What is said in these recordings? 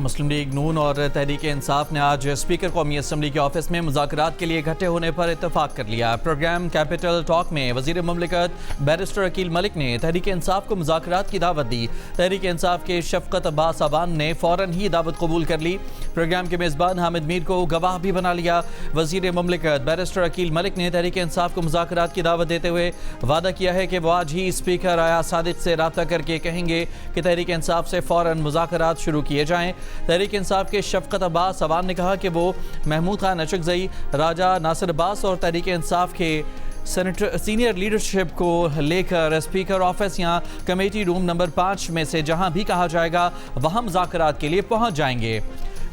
مسلم league نون اور تحریک انصاف نے آج اسپیکر قومی اسمبلی کے آفس میں مذاکرات کے لیے اکٹھے ہونے پر اتفاق کر لیا۔ پروگرام کیپٹل ٹاک میں وزیر مملکت بیرسٹر عقیل ملک نے تحریک انصاف کو مذاکرات کی دعوت دی۔ تحریک انصاف کے شفقت عباس عوان نے فوراً ہی دعوت قبول کر لی۔ پروگرام کے میزبان حامد میر کو گواہ بھی بنا لیا۔ وزیر مملکت بیرسٹر عقیل ملک نے تحریک انصاف کو مذاکرات کی دعوت دیتے ہوئے وعدہ کیا ہے کہ وہ آج ہی اسپیکر ایاز صادق سے رابطہ کر کے کہیں گے کہ تحریک انصاف سے فوراً مذاکرات شروع کیے جائیں۔ تحریک انصاف کے شفقت عباس عوان نے کہا کہ وہ محمود خان اشکزئی، راجہ ناصر عباس اور تحریک انصاف کے سینئر لیڈرشپ کو لے کر اسپیکر آفس یا کمیٹی روم نمبر 5 میں سے جہاں بھی کہا جائے گا وہاں مذاکرات کے لیے پہنچ جائیں گے۔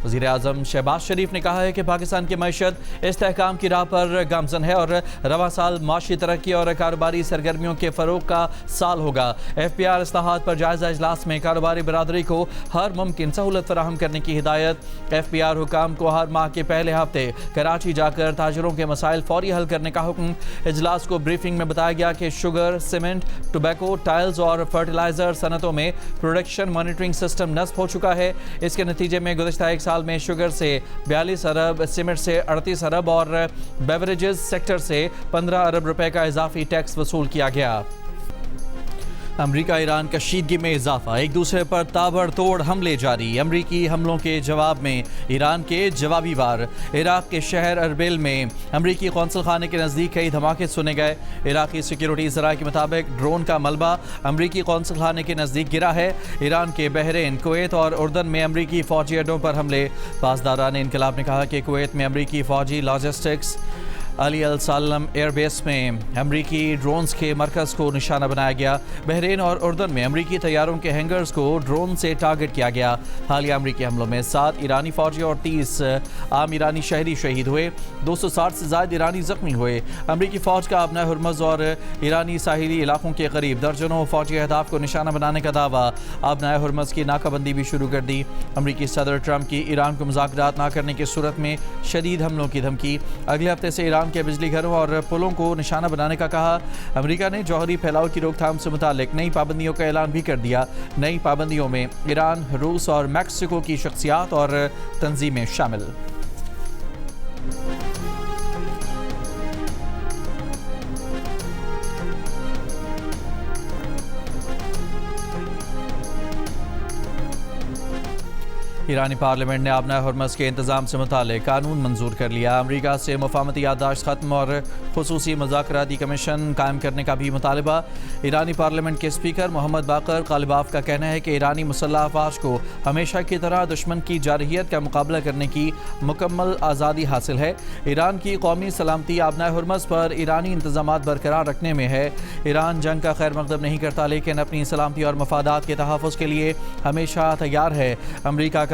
وزیر اعظم شہباز شریف نے کہا ہے کہ پاکستان کی معیشت استحکام کی راہ پر گامزن ہے اور رواں سال معاشی ترقی اور کاروباری سرگرمیوں کے فروغ کا سال ہوگا۔ ایف پی آر اصلاحات پر جائزہ اجلاس میں کاروباری برادری کو ہر ممکن سہولت فراہم کرنے کی ہدایت۔ ایف پی آر حکام کو ہر ماہ کے پہلے ہفتے کراچی جا کر تاجروں کے مسائل فوری حل کرنے کا حکم۔ اجلاس کو بریفنگ میں بتایا گیا کہ شوگر، سیمنٹ، ٹوبیکو، ٹائلز اور فرٹیلائزر صنعتوں میں پروڈکشن مانیٹرنگ سسٹم نصب ہو چکا ہے۔ اس کے نتیجے میں گزشتہ ایک سال میں شوگر سے 42 ارب، سیمنٹ سے 38 ارب اور بیوریجز سیکٹر سے 15 ارب روپے کا اضافی ٹیکس وصول کیا گیا۔ امریکہ ایران کشیدگی میں اضافہ، ایک دوسرے پر تابڑ توڑ حملے جاری۔ امریکی حملوں کے جواب میں ایران کے جوابی وار۔ عراق کے شہر اربیل میں امریکی قونصل خانے کے نزدیک کئی دھماکے سنے گئے۔ عراقی سیکیورٹی ذرائع کے مطابق ڈرون کا ملبہ امریکی قونصل خانے کے نزدیک گرا ہے۔ ایران کے بحرین، کویت اور اردن میں امریکی فوجی اڈوں پر حملے۔ پاسداران انقلاب نے کہا کہ کویت میں امریکی فوجی لاجسٹکس علی السالم ایئر بیس میں امریکی ڈرونز کے مرکز کو نشانہ بنایا گیا۔ بحرین اور اردن میں امریکی طیاروں کے ہینگرز کو ڈرون سے ٹارگٹ کیا گیا۔ حالیہ امریکی حملوں میں 7 ایرانی فوجی اور 30 عام ایرانی شہری شہید ہوئے، 260 سے زائد ایرانی زخمی ہوئے۔ امریکی فوج کا آبنائے ہرمز اور ایرانی ساحلی علاقوں کے قریب درجنوں فوجی اہداف کو نشانہ بنانے کا دعویٰ۔ آبنائے ہرمز کی ناکہ بندی بھی شروع کر دی۔ امریکی صدر ٹرمپ کی ایران کو مذاکرات نہ کرنے کی صورت میں شدید حملوں کی دھمکی۔ اگلے ہفتے سے ایران کے بجلی گھروں اور پلوں کو نشانہ بنانے کا کہا۔ امریکہ نے جوہری پھیلاؤ کی روک تھام سے متعلق نئی پابندیوں کا اعلان بھی کر دیا۔ نئی پابندیوں میں ایران، روس اور میکسیکو کی شخصیات اور تنظیمیں شامل۔ ایرانی پارلیمنٹ نے آبنائے ہرمز کے انتظام سے متعلق قانون منظور کر لیا۔ امریکہ سے مفاہمتی یادداشت ختم اور خصوصی مذاکراتی کمیشن قائم کرنے کا بھی مطالبہ۔ ایرانی پارلیمنٹ کے اسپیکر محمد باقر غالباف کا کہنا ہے کہ ایرانی مسلح افواج کو ہمیشہ کی طرح دشمن کی جارحیت کا مقابلہ کرنے کی مکمل آزادی حاصل ہے۔ ایران کی قومی سلامتی آبنائے ہرمز پر ایرانی انتظامات برقرار رکھنے میں ہے۔ ایران جنگ کا خیر مقدم نہیں کرتا لیکن اپنی سلامتی اور مفادات کے تحفظ کے لیے ہمیشہ تیار ہے۔ امریکہ کا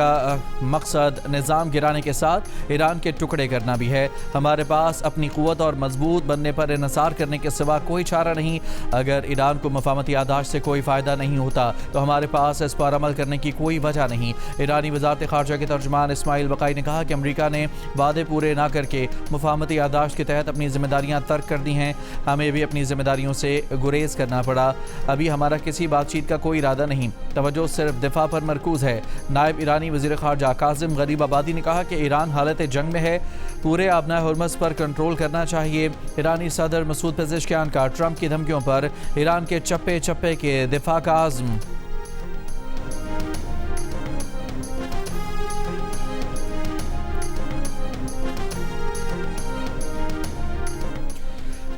مقصد نظام گرانے کے ساتھ ایران کے ٹکڑے کرنا بھی ہے۔ ہمارے پاس اپنی قوت اور مضبوط بننے پر انحصار کرنے کے سوا کوئی چارہ نہیں۔ اگر ایران کو مفاہمتی یادداشت سے کوئی فائدہ نہیں ہوتا تو ہمارے پاس اس پر عمل کرنے کی کوئی وجہ نہیں۔ ایرانی وزارت خارجہ کے ترجمان اسماعیل بقائی نے کہا کہ امریکہ نے وعدے پورے نہ کر کے مفاہمتی یادداشت کے تحت اپنی ذمہ داریاں ترک کر دی ہیں۔ ہمیں بھی اپنی ذمہ داریوں سے گریز کرنا پڑا۔ ابھی ہمارا کسی بات چیت کا کوئی ارادہ نہیں، توجہ صرف دفاع پر مرکوز ہے۔ نائب ایرانی وزیر خارجہ قاسم غریب آبادی نے کہا کہ ایران حالت جنگ میں ہے، پورے آبنائے ہرمز پر کنٹرول کرنا چاہیے۔ ایرانی صدر مسعود پزشکیان کا ٹرمپ کی دھمکیوں پر ایران کے چپے چپے کے دفاع کا عزم۔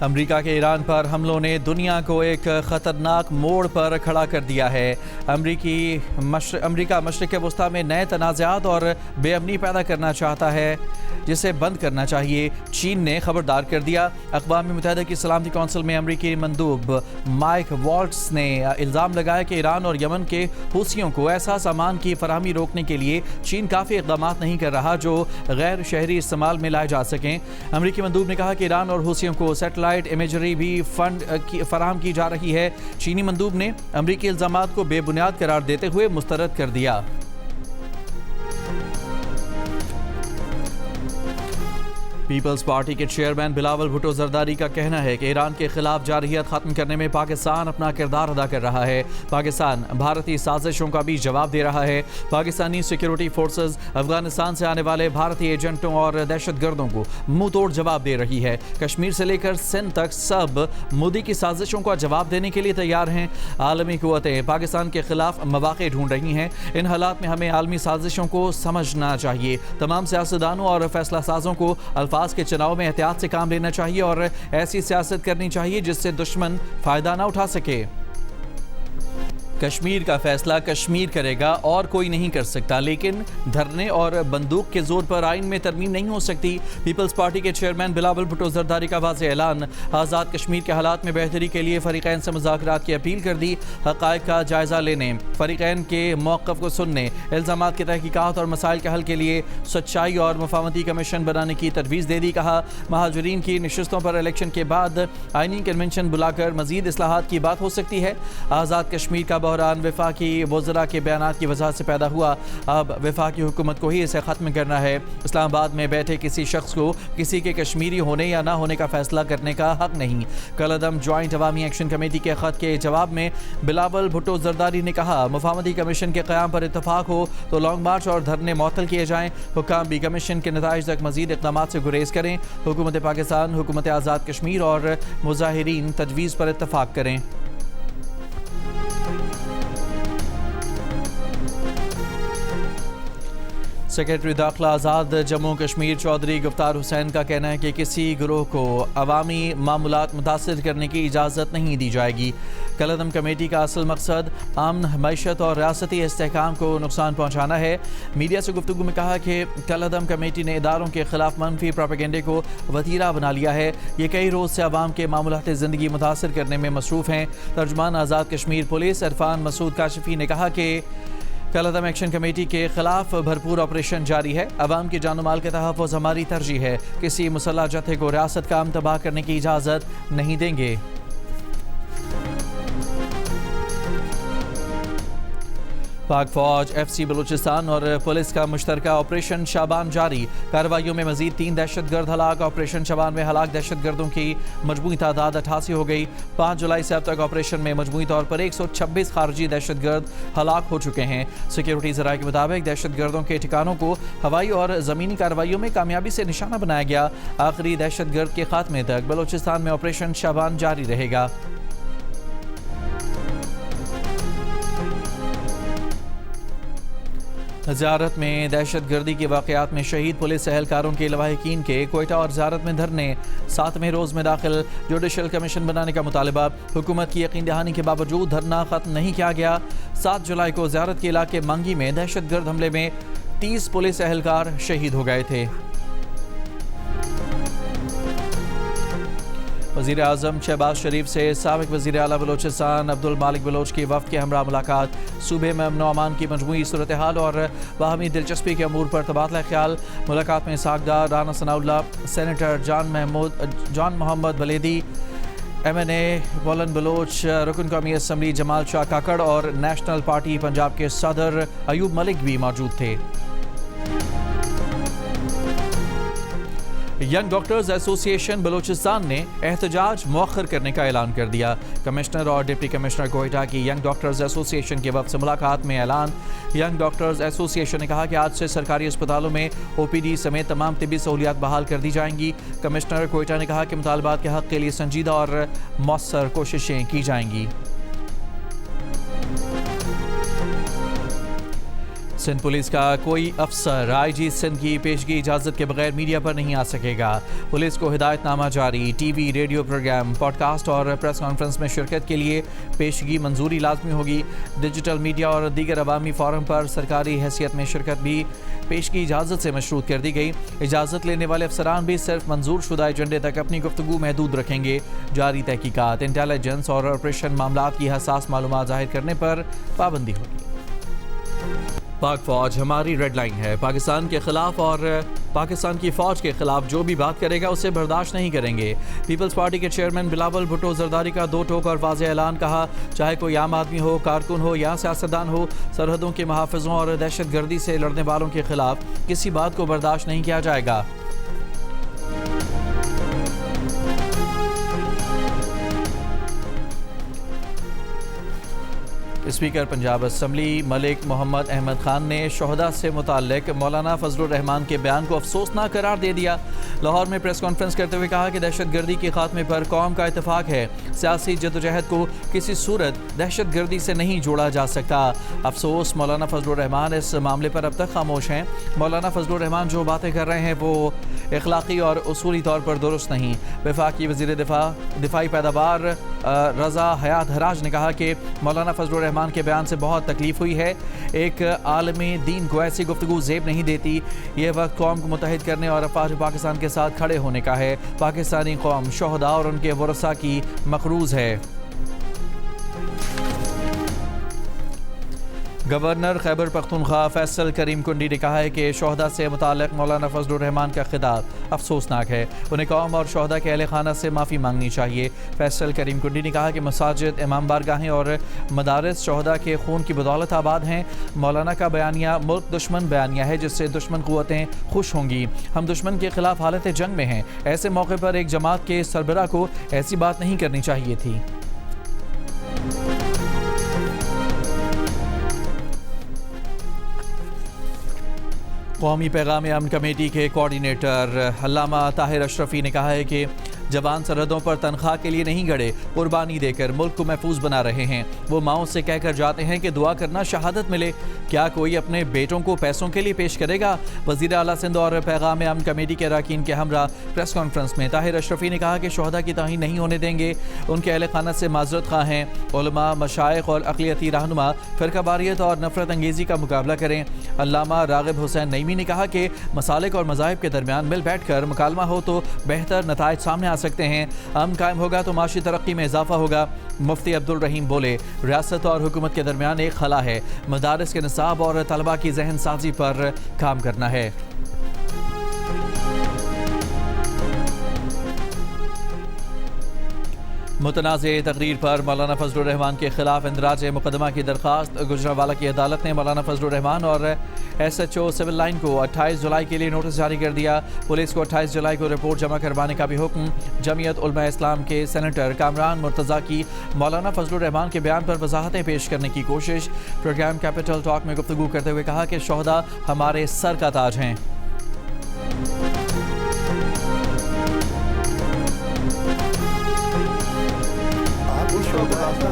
امریکہ کے ایران پر حملوں نے دنیا کو ایک خطرناک موڑ پر کھڑا کر دیا ہے۔ امریکہ مشرق وسطی میں نئے تنازعات اور بے امنی پیدا کرنا چاہتا ہے جسے بند کرنا چاہیے، چین نے خبردار کر دیا۔ اقوام متحدہ کی سلامتی کونسل میں امریکی مندوب مائک والٹس نے الزام لگایا کہ ایران اور یمن کے حوثیوں کو ایسا سامان کی فراہمی روکنے کے لیے چین کافی اقدامات نہیں کر رہا جو غیر شہری استعمال میں لائے جا سکیں۔ امریکی مندوب نے کہا کہ ایران اور حوثیوں کو سیٹلائٹ امیجری بھی فنڈ فراہم کی جا رہی ہے۔ چینی مندوب نے امریکی الزامات کو بے بنیاد قرار دیتے ہوئے مسترد کر دیا۔ پیپلز پارٹی کے چیئرمین بلاول بھٹو زرداری کا کہنا ہے کہ ایران کے خلاف جارحیت ختم کرنے میں پاکستان اپنا کردار ادا کر رہا ہے. پاکستان بھارتی سازشوں کا بھی جواب دے رہا ہے. پاکستانی سیکیورٹی فورسز افغانستان سے آنے والے بھارتی ایجنٹوں اور دہشت گردوں کو منہ توڑ جواب دے رہی ہے. کشمیر سے لے کر سندھ تک سب مودی کی سازشوں کا جواب دینے کے لیے تیار ہیں. عالمی قوتیں پاکستان کے خلاف مواقع ڈھونڈ رہی ہیں. ان حالات میں ہمیں عالمی سازشوں کو سمجھنا چاہیے. تمام سیاستدانوں اور فیصلہ سازوں کو الفاظ کے چناؤ میں احتیاط سے کام لینا چاہیے اور ایسی سیاست کرنی چاہیے جس سے دشمن فائدہ نہ اٹھا سکے. کشمیر کا فیصلہ کشمیر کرے گا اور کوئی نہیں کر سکتا، لیکن دھرنے اور بندوق کے زور پر آئین میں ترمیم نہیں ہو سکتی. پیپلز پارٹی کے چیئرمین بلاول بھٹو زرداری کا واضح اعلان. آزاد کشمیر کے حالات میں بہتری کے لیے فریقین سے مذاکرات کی اپیل کر دی. حقائق کا جائزہ لینے، فریقین کے موقف کو سننے، الزامات کی تحقیقات اور مسائل کے حل کے لیے سچائی اور مفاہمتی کمیشن بنانے کی تجویز دے دی. کہا مہاجرین کی نشستوں پر الیکشن کے بعد آئینی کنونشن بلا کر مزید اصلاحات کی بات ہو سکتی ہے. آزاد کشمیر کا بحران وفاقی وزراء کے بیانات کی وجہ سے پیدا ہوا. اب وفاقی حکومت کو ہی اسے ختم کرنا ہے. اسلام آباد میں بیٹھے کسی شخص کو کسی کے کشمیری ہونے یا نہ ہونے کا فیصلہ کرنے کا حق نہیں. کالعدم جوائنٹ عوامی ایکشن کمیٹی کے خط کے جواب میں بلاول بھٹو زرداری نے کہا مفاہمتی کمیشن کے قیام پر اتفاق ہو تو لانگ مارچ اور دھرنے معطل کیے جائیں. حکام بھی کمیشن کے نتائج تک مزید اقدامات سے گریز کریں. حکومت پاکستان، حکومت آزاد کشمیر اور مظاہرین تجویز پر اتفاق کریں. سیکرٹری داخلہ آزاد جموں کشمیر چودھری گفتار حسین کا کہنا ہے کہ کسی گروہ کو عوامی معاملات متاثر کرنے کی اجازت نہیں دی جائے گی. کالعدم کمیٹی کا اصل مقصد امن، معیشت اور ریاستی استحکام کو نقصان پہنچانا ہے. میڈیا سے گفتگو میں کہا کہ کالعدم کمیٹی نے اداروں کے خلاف منفی پروپیگنڈے کو وتیرہ بنا لیا ہے. یہ کئی روز سے عوام کے معاملات زندگی متاثر کرنے میں مصروف ہیں. ترجمان آزاد کشمیر پولیس عرفان مسعود کاشفی نے کہا کہ کالعدم ایکشن کمیٹی کے خلاف بھرپور آپریشن جاری ہے. عوام کے جان و مال کے تحفظ ہماری ترجیح ہے. کسی مسلح جتھے کو ریاست کا امن تباہ کرنے کی اجازت نہیں دیں گے. پاک فوج، ایف سی بلوچستان اور پولیس کا مشترکہ آپریشن شابان جاری. کارروائیوں میں مزید 3 دہشت گرد ہلاک. آپریشن شابان میں ہلاک دہشت گردوں کی مجموعی تعداد 88 ہو گئی. 5 جولائی سے اب تک آپریشن میں مجموعی طور پر 126 خارجی دہشت گرد ہلاک ہو چکے ہیں. سیکیورٹی ذرائع کے مطابق دہشت گردوں کے ٹھکانوں کو ہوائی اور زمینی کارروائیوں میں کامیابی سے نشانہ بنایا گیا. آخری دہشت گرد کے خاتمے تک بلوچستان میں آپریشن شابان جاری رہے گا. زیارت میں دہشت گردی کے واقعات میں شہید پولیس اہلکاروں کے لواحقین کے کوئٹہ اور زیارت میں دھرنے. 7ویں روز میں داخل جوڈیشل کمیشن بنانے کا مطالبہ. حکومت کی یقین دہانی کے باوجود دھرنا ختم نہیں کیا گیا. 7 جولائی کو زیارت کے علاقے مانگی میں دہشت گرد حملے میں 30 پولیس اہلکار شہید ہو گئے تھے. وزیر اعظم شہباز شریف سے سابق وزیر اعلیٰ بلوچستان عبدالمالک بلوچ کی وفد کے ہمراہ ملاقات. صوبے میں امن و امان کی مجموعی صورتحال اور باہمی دلچسپی کے امور پر تبادلہ خیال. ملاقات میں ساکھدار رانا ثناء اللہ، سینیٹر جان محمد بلیدی، MNA بولن بلوچ، رکن قومی اسمبلی جمال شاہ کاکڑ اور نیشنل پارٹی پنجاب کے صدر ایوب ملک بھی موجود تھے. ینگ ڈاکٹرز ایسوسی ایشن بلوچستان نے احتجاج مؤخر کرنے کا اعلان کر دیا. کمشنر اور ڈپٹی کمشنر کوئٹہ کی ینگ ڈاکٹرز ایسوسی ایشن کے وفد سے ملاقات میں اعلان. ینگ ڈاکٹرز ایسوسی ایشن نے کہا کہ آج سے سرکاری اسپتالوں میں OPD سمیت تمام طبی سہولیات بحال کر دی جائیں گی. کمشنر کوئٹہ نے کہا کہ مطالبات کے حق کے لیے سنجیدہ اور مؤثر کوششیں کی جائیں گی. سندھ پولیس کا کوئی افسر IG سندھ کی پیشگی اجازت کے بغیر میڈیا پر نہیں آ سکے گا. پولیس کو ہدایت نامہ جاری. T V, radio program, podcast اور پریس کانفرنس میں شرکت کے لیے پیشگی منظوری لازمی ہوگی. ڈیجیٹل میڈیا اور دیگر عوامی فورم پر سرکاری حیثیت میں شرکت بھی پیشگی اجازت سے مشروط کر دی گئی. اجازت لینے والے افسران بھی صرف منظور شدہ ایجنڈے تک اپنی گفتگو محدود رکھیں گے. جاری تحقیقات، انٹیلیجنس اور آپریشن معاملات کی حساس معلومات ظاہر کرنے پر پابندی ہوگی. پاک فوج ہماری ریڈ لائن ہے. پاکستان کے خلاف اور پاکستان کی فوج کے خلاف جو بھی بات کرے گا اسے برداشت نہیں کریں گے. پیپلز پارٹی کے چیئرمین بلاول بھٹو زرداری کا 2 ٹوک اور واضح اعلان. کہا چاہے کوئی عام آدمی ہو، کارکن ہو یا سیاستدان ہو، سرحدوں کے محافظوں اور دہشت گردی سے لڑنے والوں کے خلاف کسی بات کو برداشت نہیں کیا جائے گا. اسپیکر پنجاب اسمبلی ملک محمد احمد خان نے شہداء سے متعلق مولانا فضل الرحمان کے بیان کو افسوسناک قرار دے دیا۔ لاہور میں پریس کانفرنس کرتے ہوئے کہا کہ دہشت گردی کے خاتمے پر قوم کا اتفاق ہے، سیاسی جدوجہد کو کسی صورت دہشت گردی سے نہیں جوڑا جا سکتا۔ افسوس مولانا فضل الرحمان اس معاملے پر اب تک خاموش ہیں۔ مولانا فضل الرحمان جو باتیں کر رہے ہیں وہ اخلاقی اور اصولی طور پر درست نہیں۔ وفاقی وزیر دفاعی پیداوار رضا حیات حراج نے کہا کہ مولانا فضل الرحمان کے بیان سے بہت تکلیف ہوئی ہے۔ ایک عالم دین کو ایسی گفتگو زیب نہیں دیتی۔ یہ وقت قوم کو متحد کرنے اور افواج پاکستان کے ساتھ کھڑے ہونے کا ہے۔ پاکستانی قوم شہداء اور ان کے ورثاء کی مقروض ہے۔ گورنر خیبر پختونخوا فیصل کریم کنڈی نے کہا ہے کہ شہداء سے متعلق مولانا فضل الرحمان کا خطاب افسوسناک ہے، انہیں قوم اور شہداء کے اہل خانہ سے معافی مانگنی چاہیے۔ فیصل کریم کنڈی نے کہا کہ مساجد، امام بارگاہیں اور مدارس شہداء کے خون کی بدولت آباد ہیں۔ مولانا کا بیانیہ ملک دشمن بیانیہ ہے جس سے دشمن قوتیں خوش ہوں گی۔ ہم دشمن کے خلاف حالت جنگ میں ہیں، ایسے موقع پر ایک جماعت کے سربراہ کو ایسی بات نہیں کرنی چاہیے تھی۔ قومی پیغام امن کمیٹی کے کوارڈینیٹر علامہ طاہر اشرفی نے کہا ہے کہ جوان سرحدوں پر تنخواہ کے لیے نہیں گڑے، قربانی دے کر ملک کو محفوظ بنا رہے ہیں۔ وہ ماؤں سے کہہ کر جاتے ہیں کہ دعا کرنا شہادت ملے، کیا کوئی اپنے بیٹوں کو پیسوں کے لیے پیش کرے گا؟ وزیر اعلیٰ سندھ اور پیغام امن کمیٹی کے اراکین کے ہمراہ پریس کانفرنس میں طاہر اشرفی نے کہا کہ شہداء کی توہین نہیں ہونے دیں گے، ان کے اہل خانہ سے معذرت خواہ ہیں۔ علماء، مشائخ اور اقلیتی رہنما فرقہ واریت اور نفرت انگیزی کا مقابلہ کریں۔ علامہ راغب حسین نعیمی نے کہا کہ مسالک اور مذاہب کے درمیان مل بیٹھ کر مکالمہ ہو تو بہتر نتائج سامنے آ سکتے ہیں، امن قائم ہوگا تو معاشی ترقی میں اضافہ ہوگا۔ مفتی عبدالرحیم بولے، ریاست اور حکومت کے درمیان ایک خلا ہے، مدارس کے نصاب اور طلباء کی ذہن سازی پر کام کرنا ہے۔ متنازع تقریر پر مولانا فضل الرحمان کے خلاف اندراج مقدمہ کی درخواست۔ گجرانوالہ کی عدالت نے مولانا فضل الرحمان اور S H O civil line کو 28 جولائی کے لیے نوٹس جاری کر دیا۔ پولیس کو 28 جولائی کو رپورٹ جمع کروانے کا بھی حکم۔ جمعیت علماء اسلام کے سینیٹر کامران مرتضیٰ کی مولانا فضل الرحمان کے بیان پر وضاحتیں پیش کرنے کی کوشش۔ پروگرام کیپٹل ٹاک میں گفتگو کرتے ہوئے کہا کہ شہداء ہمارے سر کا تاج ہیں۔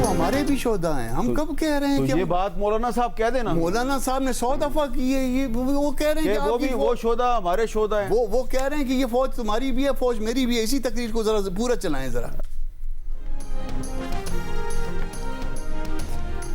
ہمارے بھی شہداء ہیں، ہم کب کہہ رہے ہیں کہ یہ بات مولانا صاحب کہہ دینا۔ مولانا صاحب نے 100 دفعہ کی ہے، یہ وہ کہہ رہے ہیں کہ وہ شہداء ہمارے شہداء ہیں، وہ کہہ رہے ہیں کہ یہ فوج تمہاری بھی ہے، فوج میری بھی ہے۔ اسی تقریر کو ذرا پورا چلائیں ذرا۔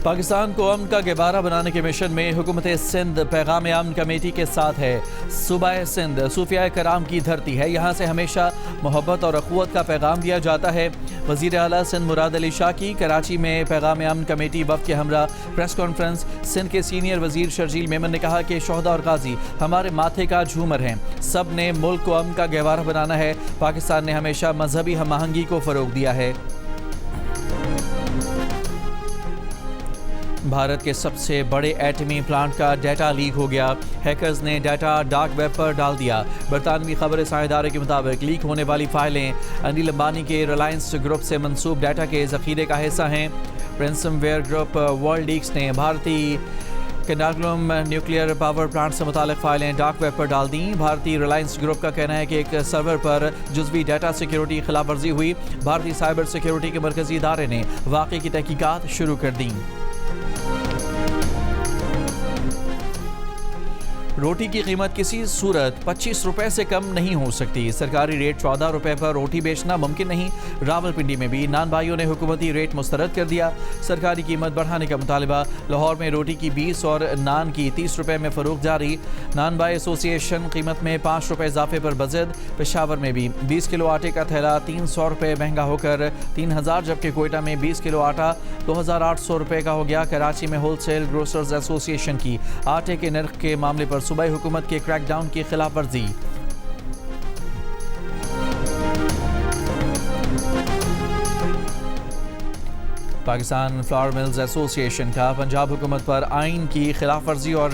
پاکستان کو امن کا گہوارہ بنانے کے مشن میں حکومت سندھ پیغام امن کمیٹی کے ساتھ ہے۔ صوبہ سندھ صوفیاء کرام کی دھرتی ہے، یہاں سے ہمیشہ محبت اور اخوت کا پیغام دیا جاتا ہے۔ وزیر اعلیٰ سندھ مراد علی شاہ کی کراچی میں پیغام امن کمیٹی وفد کے ہمراہ پریس کانفرنس۔ سندھ کے سینئر وزیر شرجیل میمن نے کہا کہ شہداء اور غازی ہمارے ماتھے کا جھومر ہیں، سب نے ملک کو امن کا گہوارہ بنانا ہے۔ پاکستان نے ہمیشہ مذہبی ہم آہنگی کو فروغ دیا ہے۔ بھارت کے سب سے بڑے ایٹمی پلانٹ کا ڈیٹا لیک ہو گیا، ہیکرز نے ڈیٹا ڈارک ویب پر ڈال دیا۔ برطانوی خبر رساں ادارے کے مطابق لیک ہونے والی فائلیں انیل امبانی کے ریلائنس گروپ سے منسوب ڈیٹا کے ذخیرے کا حصہ ہیں۔ Ransomware group world leaks نے بھارتی کناگلم نیوکلیئر پاور پلانٹ سے متعلق فائلیں ڈارک ویب پر ڈال دیں۔ بھارتی ریلائنس گروپ کا کہنا ہے کہ ایک سرور پر جزوی ڈیٹا سیکیورٹی خلاف ورزی ہوئی۔ بھارتی سائبر سیکیورٹی کے مرکزی ادارے نے واقعے کی تحقیقات شروع کر دیں۔ روٹی کی قیمت کسی صورت 25 روپے سے کم نہیں ہو سکتی، سرکاری ریٹ 14 روپے پر روٹی بیچنا ممکن نہیں۔ راولپنڈی میں بھی نان بھائیوں نے حکومتی ریٹ مسترد کر دیا، سرکاری قیمت بڑھانے کا مطالبہ۔ لاہور میں روٹی کی 20 اور نان کی 30 روپے میں فروخت جاری۔ نان بھائی ایسوسی ایشن قیمت میں 5 روپے اضافے پر بضد۔ پشاور میں بھی 20 کلو آٹے کا تھیلا 300 روپے مہنگا ہو کر 3000، جبکہ کوئٹہ میں 20 کلو آٹا 2800 روپے کا ہو گیا۔ کراچی میں ہول سیل گروسرز ایسوسی ایشن کی آٹے کے نرخ کے معاملے پر صوبائی حکومت کے کریک ڈاؤن کی خلاف ورزی۔ پاکستان فلاور ملز ایسوسی ایشن کا پنجاب حکومت پر آئین کی خلاف ورزی اور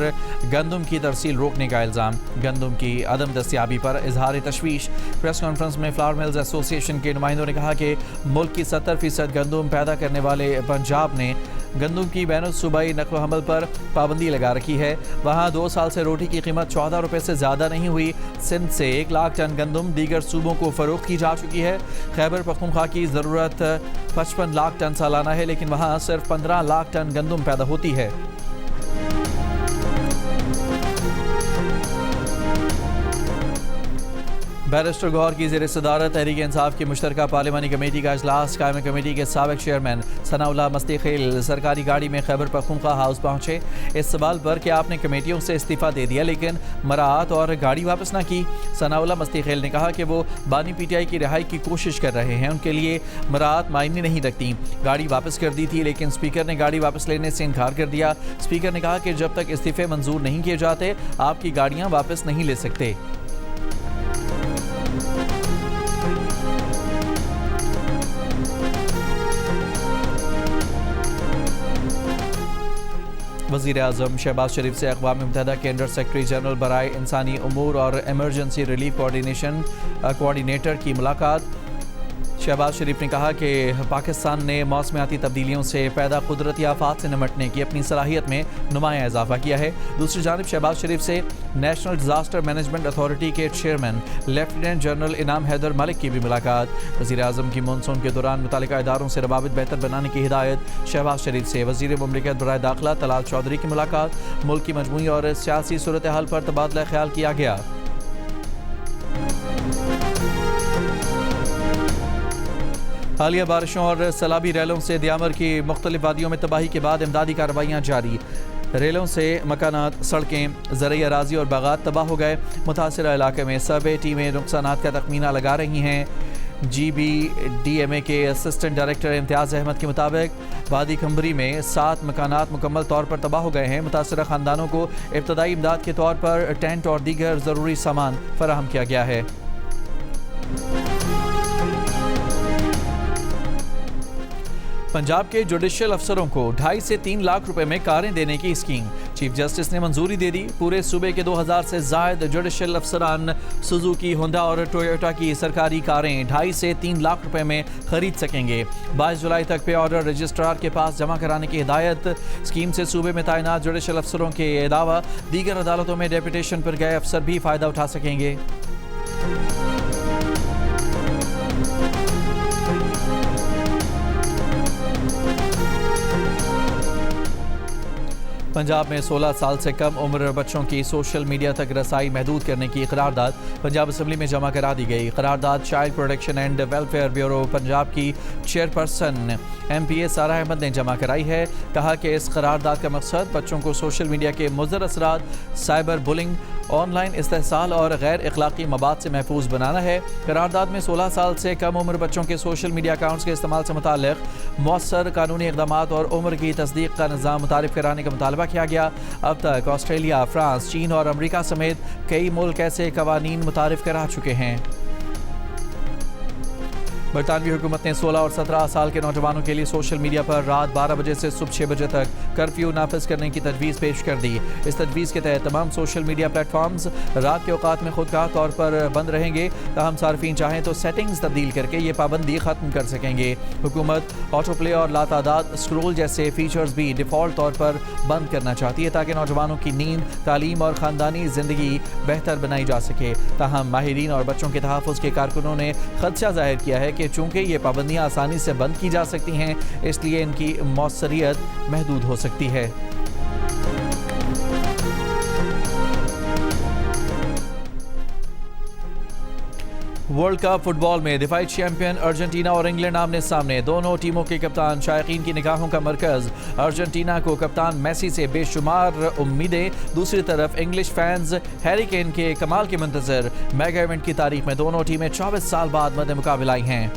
گندم کی ترسیل روکنے کا الزام، گندم کی عدم دستیابی پر اظہار تشویش۔ پریس کانفرنس میں فلاور ملز ایسوسی ایشن کے نمائندوں نے کہا کہ ملک کی 70% گندم پیدا کرنے والے پنجاب نے گندم کی بین الصوبائی نقل و حمل پر پابندی لگا رکھی ہے۔ وہاں 2 سال سے روٹی کی قیمت 14 روپے سے زیادہ نہیں ہوئی۔ سندھ سے 1 لاکھ ٹن گندم دیگر صوبوں کو فروخت کی جا چکی ہے۔ خیبر پختونخوا کی ضرورت 55 لاکھ ٹن سالانہ ہے، لیکن وہاں صرف 15 لاکھ ٹن گندم پیدا ہوتی ہے۔ بیرسٹر گوہر کی زیر صدارت تحریک انصاف کی مشترکہ پارلیمانی کمیٹی کا اجلاس۔ قائمہ کمیٹی کے سابق چیئرمین ثناء اللہ مستی خیل سرکاری گاڑی میں خیبر پختونخوا ہاؤس پہنچے۔ اس سوال پر کہ آپ نے کمیٹیوں سے استعفیٰ دے دیا لیکن مراعات اور گاڑی واپس نہ کی، ثناء اللہ مستی خیل نے کہا کہ وہ بانی پی ٹی آئی کی رہائی کی کوشش کر رہے ہیں، ان کے لیے مراعات معنی نہیں رکھتی۔ گاڑی واپس کر دی تھی لیکن اسپیکر نے گاڑی واپس لینے سے انکار کر دیا۔ اسپیکر نے کہا کہ جب تک استعفے منظور نہیں کیے جاتے آپ کی گاڑیاں واپس نہیں لے سکتے۔ وزیر اعظم شہباز شریف سے اقوام متحدہ کے انڈر سیکرٹری جنرل برائے انسانی امور اور ایمرجنسی ریلیف کوآرڈینیٹر کی ملاقات۔ شہباز شریف نے کہا کہ پاکستان نے موسمیاتی تبدیلیوں سے پیدا قدرتی آفات سے نمٹنے کی اپنی صلاحیت میں نمایاں اضافہ کیا ہے۔ دوسری جانب شہباز شریف سے نیشنل ڈیزاسٹر مینجمنٹ اتھارٹی کے چیئرمین لیفٹیننٹ جنرل انعام حیدر ملک کی بھی ملاقات۔ وزیر اعظم کی مانسون کے دوران متعلقہ اداروں سے روابط بہتر بنانے کی ہدایت۔ شہباز شریف سے وزیر مملکت برائے داخلہ طلال چودھری کی ملاقات۔ ملک کی مجموعی اور سیاسی صورتحال پر تبادلہ خیال کیا گیا۔ حالیہ بارشوں اور سیلابی ریلوں سے دیامر کی مختلف وادیوں میں تباہی کے بعد امدادی کارروائیاں جاری۔ ریلوں سے مکانات، سڑکیں، زرعی اراضی اور باغات تباہ ہو گئے۔ متاثرہ علاقے میں سروے ٹیمیں نقصانات کا تخمینہ لگا رہی ہیں۔ GBDMA کے اسسٹنٹ ڈائریکٹر امتیاز احمد کے مطابق وادی کھمبری میں 7 مکانات مکمل طور پر تباہ ہو گئے ہیں۔ متاثرہ خاندانوں کو ابتدائی امداد کے طور پر ٹینٹ اور دیگر ضروری سامان فراہم کیا گیا ہے۔ پنجاب کے جوڈیشل افسروں کو 2.5 سے 3 لاکھ روپے میں کاریں دینے کی اسکیم۔ چیف جسٹس نے منظوری دے دی۔ پورے صوبے کے 2000 سے زائد جوڈیشل افسران سوزوکی، ہونڈا اور ٹویوٹا کی سرکاری کاریں 2.5 سے 3 لاکھ روپے میں خرید سکیں گے۔ 22 جولائی تک پے آرڈر رجسٹرار کے پاس جمع کرانے کی ہدایت۔ اسکیم سے صوبے میں تعینات جوڈیشل افسروں کے علاوہ دیگر عدالتوں میں ڈیپوٹیشن پر گئے افسر بھی فائدہ اٹھا سکیں گے۔ پنجاب میں 16 سال سے کم عمر بچوں کی سوشل میڈیا تک رسائی محدود کرنے کی قرارداد پنجاب اسمبلی میں جمع کرا دی گئی۔ قرارداد child protection and welfare bureau Punjab کی چیئرپرسن MPA سارہ احمد نے جمع کرائی ہے۔ کہا کہ اس قرارداد کا مقصد بچوں کو سوشل میڈیا کے مضر اثرات، سائبر بولنگ، آن لائن استحصال اور غیر اخلاقی مواد سے محفوظ بنانا ہے۔ قرارداد میں 16 سال سے کم عمر بچوں کے سوشل میڈیا اکاؤنٹس کے استعمال سے متعلق مؤثر قانونی اقدامات اور عمر کی تصدیق کا نظام متعارف کرانے کا مطالبہ کیا گیا۔ اب تک آسٹریلیا، فرانس، چین اور امریکہ سمیت کئی ملک ایسے قوانین متعارف کرا چکے ہیں۔ برطانوی حکومت نے 16 اور 17 سال کے نوجوانوں کے لیے سوشل میڈیا پر رات 12 بجے سے صبح 6 بجے تک کرفیو نافذ کرنے کی تجویز پیش کر دی۔ اس تجویز کے تحت تمام سوشل میڈیا پلیٹ فارمز رات کے اوقات میں خودکار طور پر بند رہیں گے، تاہم صارفین چاہیں تو سیٹنگز تبدیل کر کے یہ پابندی ختم کر سکیں گے۔ حکومت آٹو پلے اور لاتعداد اسکرول جیسے فیچرز بھی ڈیفالٹ طور پر بند کرنا چاہتی ہے تاکہ نوجوانوں کی نیند، تعلیم اور خاندانی زندگی بہتر بنائی جا سکے۔ تاہم ماہرین اور بچوں کے تحفظ کے کارکنوں نے خدشہ ظاہر کیا ہے کہ چونکہ یہ پابندیاں آسانی سے بند کی جا سکتی ہیں، اس لیے ان کی مؤثریت محدود ہو سکتی ہے۔ ورلڈ کپ فٹ بال میں دفاعی چیمپئن ارجنٹینا اور انگلینڈ آمنے سامنے۔ دونوں ٹیموں کے کپتان شائقین کی نگاہوں کا مرکز۔ ارجنٹینا کو کپتان میسی سے بے شمار امیدیں، دوسری طرف انگلش فینز ہیری کین کے کمال کے منتظر۔ میگا ایونٹ کی تاریخ میں دونوں ٹیمیں 24 سال بعد مد مقابل آئی ہیں۔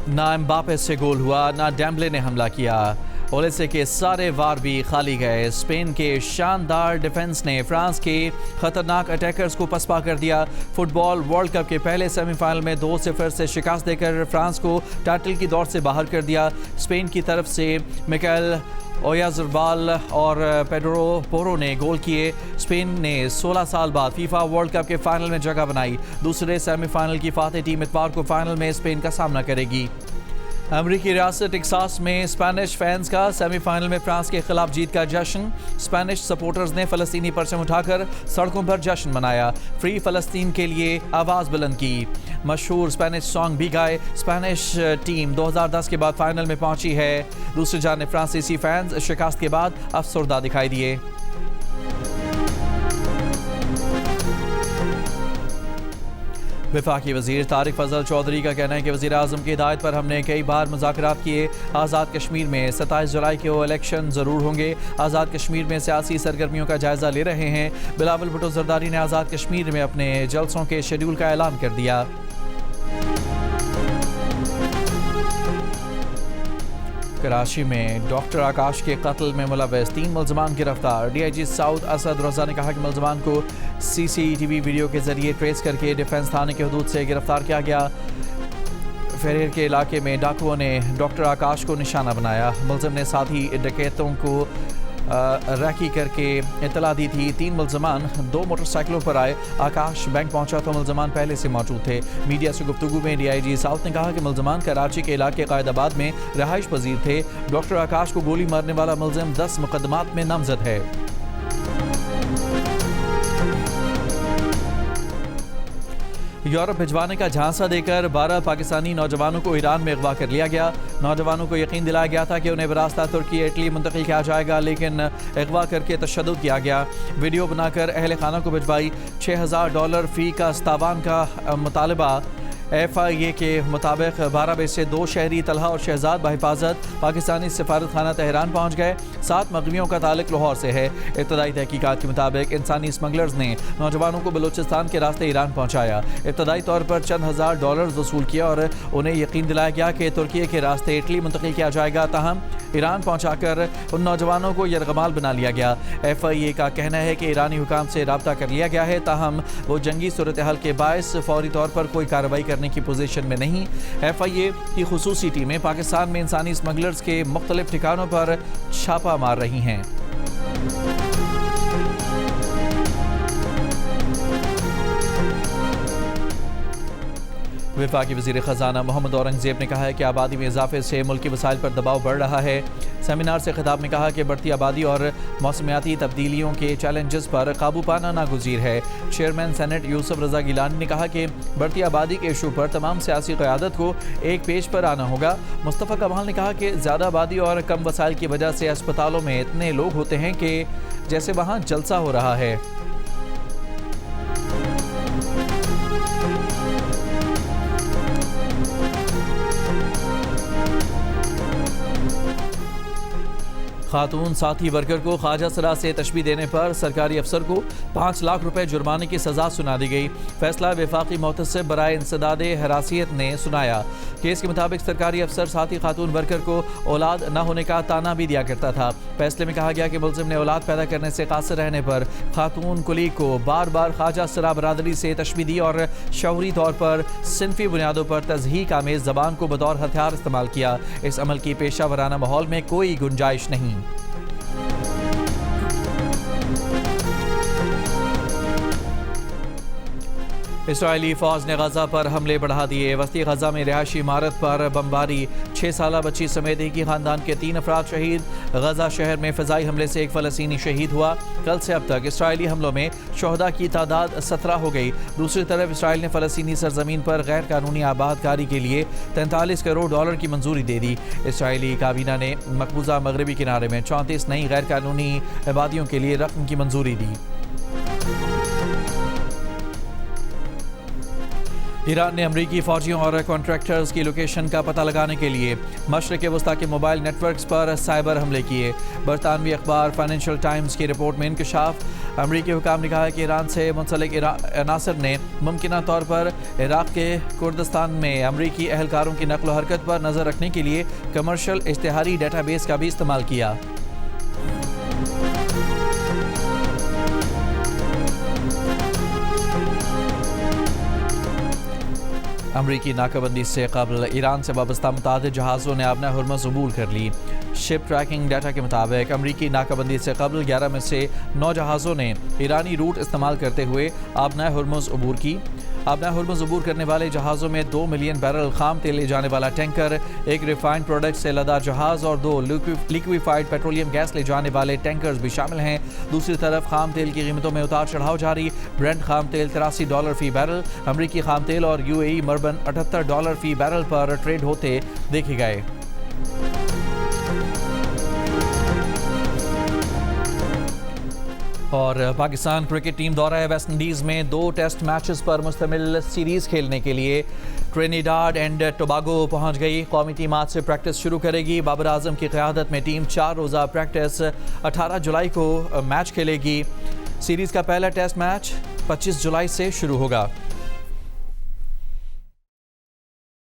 نہ امباپے سے گول ہوا، نہ ڈیمبلے نے حملہ کیا۔ اولیسے کے سارے وار بھی خالی گئے۔ اسپین کے شاندار ڈیفنس نے فرانس کے خطرناک اٹیکرز کو پسپا کر دیا۔ فٹ بال ورلڈ کپ کے پہلے سیمی فائنل میں 2-0 سے شکست دے کر فرانس کو ٹائٹل کی دوڑ سے باہر کر دیا۔ اسپین کی طرف سے میکیل اویازربال اور پیڈرو پورو نے گول کیے۔ اسپین نے 16 سال بعد فیفا ورلڈ کپ کے فائنل میں جگہ بنائی۔ دوسرے سیمی فائنل کی فاتح ٹیم اتوار کو فائنل میں اسپین کا سامنا کرے گی۔ امریکی ریاست ٹیکساس میں اسپینش فینس کا سیمی فائنل میں فرانس کے خلاف جیت کا جشن. اسپینش سپورٹرز نے فلسطینی پرچم اٹھا کر سڑکوں پر جشن منایا. فری فلسطین کے لیے آواز بلند کی. مشہور اسپینش سانگ بھی گائے. اسپینش ٹیم 2010 کے بعد فائنل میں پہنچی ہے. دوسری جانب فرانسیسی فینس شکست کے بعد افسردہ دکھائی دیے. وفاقی وزیر طارق فضل چودھری کا کہنا ہے کہ وزیر اعظم کی ہدایت پر ہم نے کئی بار مذاکرات کیے. آزاد کشمیر میں 27 جولائی کو الیکشن ضرور ہوں گے. آزاد کشمیر میں سیاسی سرگرمیوں کا جائزہ لے رہے ہیں. بلاول بھٹو زرداری نے آزاد کشمیر میں اپنے جلسوں کے شیڈول کا اعلان کر دیا. کراچی میں ڈاکٹر آکاش کے قتل میں ملوث 3 ملزمان گرفتار. D I G south Asad Raza نے کہا کہ ملزمان کو سی سی ٹی وی ویڈیو کے ذریعے ٹریس کر کے ڈیفنس تھانے کے حدود سے گرفتار کیا گیا. فریر کے علاقے میں ڈاکوؤں نے ڈاکٹر آکاش کو نشانہ بنایا. ملزم نے ساتھی ڈکیتوں کو ریکی کر کے اطلاع دی تھی. 3 ملزمان 2 موٹر سائیکلوں پر آئے. آکاش بینک پہنچا تو ملزمان پہلے سے موجود تھے. میڈیا سے گفتگو میں ڈی آئی جی ساؤتھ نے کہا کہ ملزمان کراچی کے علاقے قائد آباد میں رہائش پذیر تھے. ڈاکٹر آکاش کو گولی مارنے والا ملزم 10 مقدمات میں نامزد ہے. یورپ بھجوانے کا جھانسا دے کر 12 پاکستانی نوجوانوں کو ایران میں اغوا کر لیا گیا. نوجوانوں کو یقین دلایا گیا تھا کہ انہیں براستہ ترکی اٹلی منتقل کیا جائے گا، لیکن اغوا کر کے تشدد کیا گیا. ویڈیو بنا کر اہل خانہ کو بھجوائی. $6000 فی کا استاوان کا مطالبہ. ایف آئی اے کے مطابق 12 میں سے 2 شہری طلحہ اور شہزاد بحفاظت پاکستانی سفارت خانہ تہران پہنچ گئے. 7 مغویوں کا تعلق لاہور سے ہے. ابتدائی تحقیقات کے مطابق انسانی اسمگلرز نے نوجوانوں کو بلوچستان کے راستے ایران پہنچایا. ابتدائی طور پر چند ہزار ڈالر وصول کیا اور انہیں یقین دلایا گیا کہ ترکی کے راستے اٹلی منتقل کیا جائے گا. تاہم ایران پہنچا کر ان نوجوانوں کو یرغمال بنا لیا گیا. ایف آئی اے کا کہنا ہے کہ ایرانی حکام سے رابطہ کر لیا گیا ہے، تاہم وہ جنگی صورتحال کے باعث فوری طور پر کوئی کارروائی کرنے کی پوزیشن میں نہیں. ایف آئی اے کی خصوصی ٹیمیں پاکستان میں انسانی اسمگلرز کے مختلف ٹھکانوں پر چھاپہ مار رہی ہیں. وفاقی وزیر خزانہ محمد اورنگزیب نے کہا ہے کہ آبادی میں اضافے سے ملکی وسائل پر دباؤ بڑھ رہا ہے. سیمینار سے خطاب میں کہا کہ بڑھتی آبادی اور موسمیاتی تبدیلیوں کے چیلنجز پر قابو پانا ناگزیر ہے. چیئرمین سینٹ یوسف رضا گیلانی نے کہا کہ بڑھتی آبادی کے ایشو پر تمام سیاسی قیادت کو ایک پیج پر آنا ہوگا. مصطفیٰ کمال نے کہا کہ زیادہ آبادی اور کم وسائل کی وجہ سے اسپتالوں میں اتنے لوگ ہوتے ہیں کہ جیسے وہاں جلسہ ہو رہا ہے. خاتون ساتھی ورکر کو خواجہ سرا سے تشبیہ دینے پر سرکاری افسر کو 5 لاکھ روپے جرمانے کی سزا سنا دی گئی. فیصلہ وفاقی محتسب برائے انسداد حراسیت نے سنایا. کیس کے مطابق سرکاری افسر ساتھی خاتون ورکر کو اولاد نہ ہونے کا تانا بھی دیا کرتا تھا. فیصلے میں کہا گیا کہ ملزم نے اولاد پیدا کرنے سے قاصر رہنے پر خاتون کلی کو بار بار خواجہ سرا برادری سے تشبیہ دی اور شعوری طور پر صنفی بنیادوں پر تضحیک آمیز زبان کو بطور ہتھیار استعمال کیا. اس عمل کی پیشہ ورانہ ماحول میں کوئی گنجائش نہیں. اسرائیلی فوج نے غزہ پر حملے بڑھا دیے. وسطی غزہ میں رہائشی عمارت پر بمباری. 6 سالہ بچی سمیت ایک ہی خاندان کے 3 افراد شہید. غزہ شہر میں فضائی حملے سے ایک فلسطینی شہید ہوا. کل سے اب تک اسرائیلی حملوں میں شہداء کی تعداد 17 ہو گئی. دوسری طرف اسرائیل نے فلسطینی سرزمین پر غیر قانونی آباد کاری کے لیے $43 کروڑ کی منظوری دے دی. اسرائیلی کابینہ نے مقبوضہ مغربی کنارے میں 34 نئی غیر قانونی آبادیوں کے لیے رقم کی منظوری دی. ایران نے امریکی فوجیوں اور کانٹریکٹرز کی لوکیشن کا پتہ لگانے کے لیے مشرق وسطیٰ کے موبائل نیٹ ورکس پر سائبر حملے کیے. برطانوی اخبار فائنینشل ٹائمز کی رپورٹ میں انکشاف. امریکی حکام نے کہا ہے کہ ایران سے منسلک عناصر نے ممکنہ طور پر عراق کے کردستان میں امریکی اہلکاروں کی نقل و حرکت پر نظر رکھنے کے لیے کمرشل اشتہاری ڈیٹا بیس کا بھی استعمال کیا. امریکی ناکہ بندی سے قبل ایران سے وابستہ متعدد جہازوں نے آبنہ ہرمز عبور کر لی. شپ ٹریکنگ ڈیٹا کے مطابق امریکی ناکہ بندی سے قبل 11 میں سے 9 جہازوں نے ایرانی روٹ استعمال کرتے ہوئے آبنہ ہرمز عبور کی. اپنا ہرمز عبور کرنے والے جہازوں میں 2 ملین بیرل خام تیل لے جانے والا ٹینکر، 1 ریفائنڈ پروڈکٹ سے لدا جہاز اور 2 لیکویفائڈ پیٹرولیم گیس لے جانے والے ٹینکرز بھی شامل ہیں۔ دوسری طرف خام تیل کی قیمتوں میں اتار چڑھاؤ جاری، برنٹ خام تیل $83 فی بیرل، امریکی خام تیل اور UAE مربن $78 فی بیرل پر ٹریڈ ہوتے دیکھے گئے۔ اور پاکستان کرکٹ ٹیم دورہ ویسٹ انڈیز میں 2 ٹیسٹ میچز پر مشتمل سیریز کھیلنے کے لیے ٹرینیڈاڈ اینڈ ٹوباگو پہنچ گئی۔ قومی ٹیم آج سے پریکٹس شروع کرے گی۔ بابر اعظم کی قیادت میں ٹیم 4 روزہ پریکٹس 18 جولائی کو میچ کھیلے گی۔ سیریز کا پہلا ٹیسٹ میچ 25 جولائی سے شروع ہوگا۔